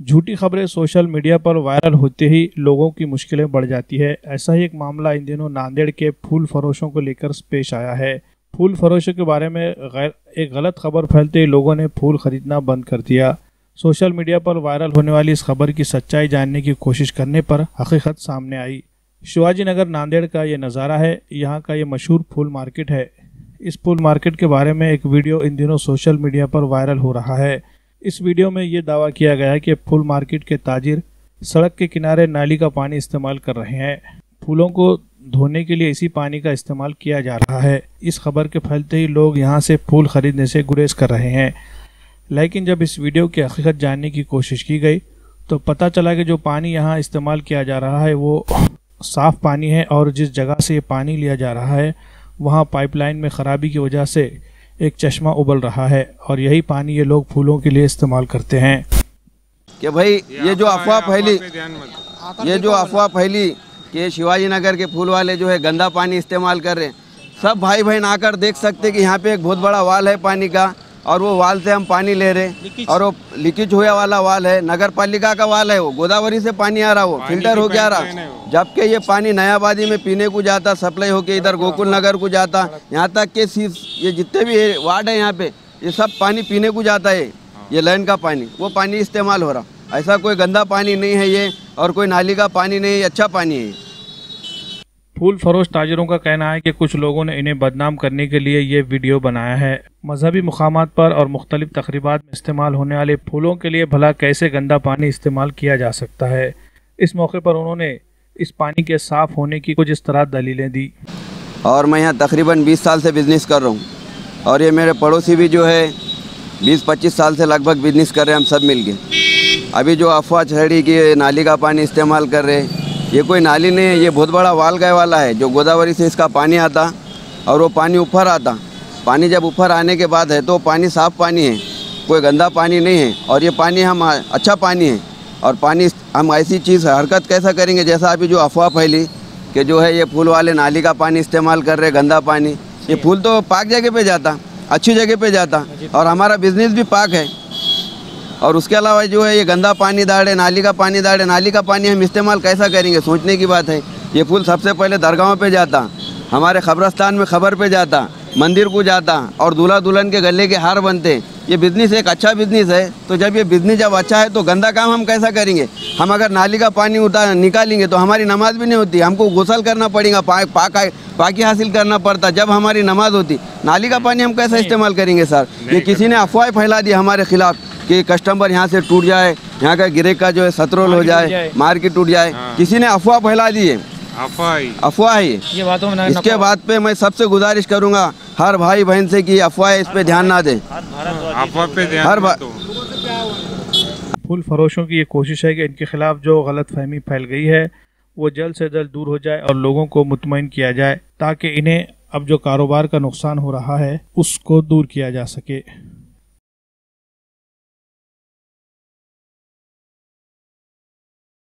झूठी खबरें social media पर वायरल होते ही लोगों की मुश्किलें बढ़ जाती है। ऐसा ही एक मामला इन दिनों नांदेड़ के फूल फरोशों को लेकर पेश आया है। फूल फरोशों के बारे में एक गलत खबर फैलते ही लोगों ने फूल खरीदना बंद कर दिया। सोशल मीडिया पर वायरल होने वाली इस खबर की सच्चाई जानने की कोशिश करने पर हकीकत सामने आई। शिवाजी नगर नांदेड़ का ये नज़ारा है। यहाँ का ये मशहूर फूल मार्केट है। इस फूल मार्केट के बारे में एक वीडियो इन दिनों सोशल मीडिया पर वायरल हो रहा है। इस वीडियो में ये दावा किया गया है कि फूल मार्केट के ताजिर सड़क के किनारे नाली का पानी इस्तेमाल कर रहे हैं। फूलों को धोने के लिए इसी पानी का इस्तेमाल किया जा रहा है। इस खबर के फैलते ही लोग यहां से फूल खरीदने से गुरेज कर रहे हैं। लेकिन जब इस वीडियो की हकीकत जानने की कोशिश की गई तो पता चला कि जो पानी यहां इस्तेमाल किया जा रहा है वो साफ़ पानी है और जिस जगह से ये पानी लिया जा रहा है वहाँ पाइपलाइन में ख़राबी की वजह से एक चश्मा उबल रहा है और यही पानी ये लोग फूलों के लिए इस्तेमाल करते हैं। कि भाई ये जो अफवाह फैली कि शिवाजी नगर के फूल वाले जो है गंदा पानी इस्तेमाल कर रहे हैं, सब भाई बहन आकर देख सकते कि यहाँ पे एक बहुत बड़ा वाल है पानी का और वो वाल से हम पानी ले रहे और वो लीकेज हुआ वाला वाल है, नगर पालिका का वाल है, वो गोदावरी से पानी आ रहा, वो फिल्टर होके आ रहा, जबकि ये पानी नयाबादी में पीने को जाता, सप्लाई होके इधर गोकुल नगर को जाता, यहाँ तक कि ये जितने भी वार्ड है यहाँ पे ये सब पानी पीने को जाता है। ये लाइन का पानी वो पानी इस्तेमाल हो रहा। ऐसा कोई गंदा पानी नहीं है ये और कोई नाली का पानी नहीं है, अच्छा पानी है। फूल फरोश ताजिरों का कहना है कि कुछ लोगों ने इन्हें बदनाम करने के लिए ये वीडियो बनाया है। मजहबी मुकामात पर और मुख्तलिफ तकरीबात में इस्तेमाल होने वाले फूलों के लिए भला कैसे गंदा पानी इस्तेमाल किया जा सकता है। इस मौके पर उन्होंने इस पानी के साफ़ होने की कुछ इस तरह दलीलें दी। और मैं यहाँ तकरीबन 20 साल से बिज़नेस कर रहा हूँ और ये मेरे पड़ोसी भी जो है 20-25 साल से लगभग बिज़नेस कर रहे हैं, हम सब मिल के। अभी जो अफवाह छड़ी कि नाली का पानी इस्तेमाल कर रहे हैं, ये कोई नाली नहीं है, ये बहुत बड़ा वाल गए वाला है जो गोदावरी से इसका पानी आता और वो पानी ऊपर आता। पानी जब ऊपर आने के बाद है तो पानी साफ़ पानी है, कोई गंदा पानी नहीं है और ये पानी हम अच्छा पानी है। और पानी हम ऐसी चीज़ हरकत कैसा करेंगे जैसा अभी जो अफवाह फैली कि जो है ये फूल वाले नाली का पानी इस्तेमाल कर रहे गंदा पानी। ये फूल तो पाक जगह पे जाता, अच्छी जगह पे जाता और हमारा बिजनेस भी पाक है। और उसके अलावा जो है ये गंदा पानी दाड़े, नाली का पानी दाड़े, नाली का पानी हम इस्तेमाल कैसा करेंगे, सोचने की बात है। ये फूल सबसे पहले दरगाहों पे जाता, हमारे कब्रस्तान में खबर पे जाता, मंदिर को जाता और दूल्हा दुल्हन के गले के हार बनते। ये बिज़नेस एक अच्छा बिज़नेस है। तो जब ये बिज़नेस जब अच्छा है तो गंदा काम हम कैसा करेंगे। हम अगर नाली का पानी निकालेंगे तो हमारी नमाज भी नहीं होती, हमको गुसल करना पड़ेगा, पाकी हासिल करना पड़ता जब हमारी नमाज होती। नाली का पानी हम कैसा इस्तेमाल करेंगे सर। ये किसी ने अफवाह फैला दी हमारे खिलाफ कि कस्टमर यहाँ से टूट जाए, यहाँ का गिरेक का जो है सतरोल हो जाए, मार्केट टूट जाए। किसी ने अफवाह फैला दी है, अफवाह है ये बातों में। इसके बाद पे मैं सबसे गुजारिश करूँगा हर भाई बहन से कि अफवाह इस पे ध्यान ना दे, अफवाह पे ध्यान। फूल फरोशों की ये कोशिश है कि इनके खिलाफ जो गलत फहमी फैल गई है वो जल्द से जल्द दूर हो जाए और लोगों को मुतमईन किया जाए ताकि इन्हें अब जो कारोबार का नुकसान हो रहा है उसको दूर किया जा सके।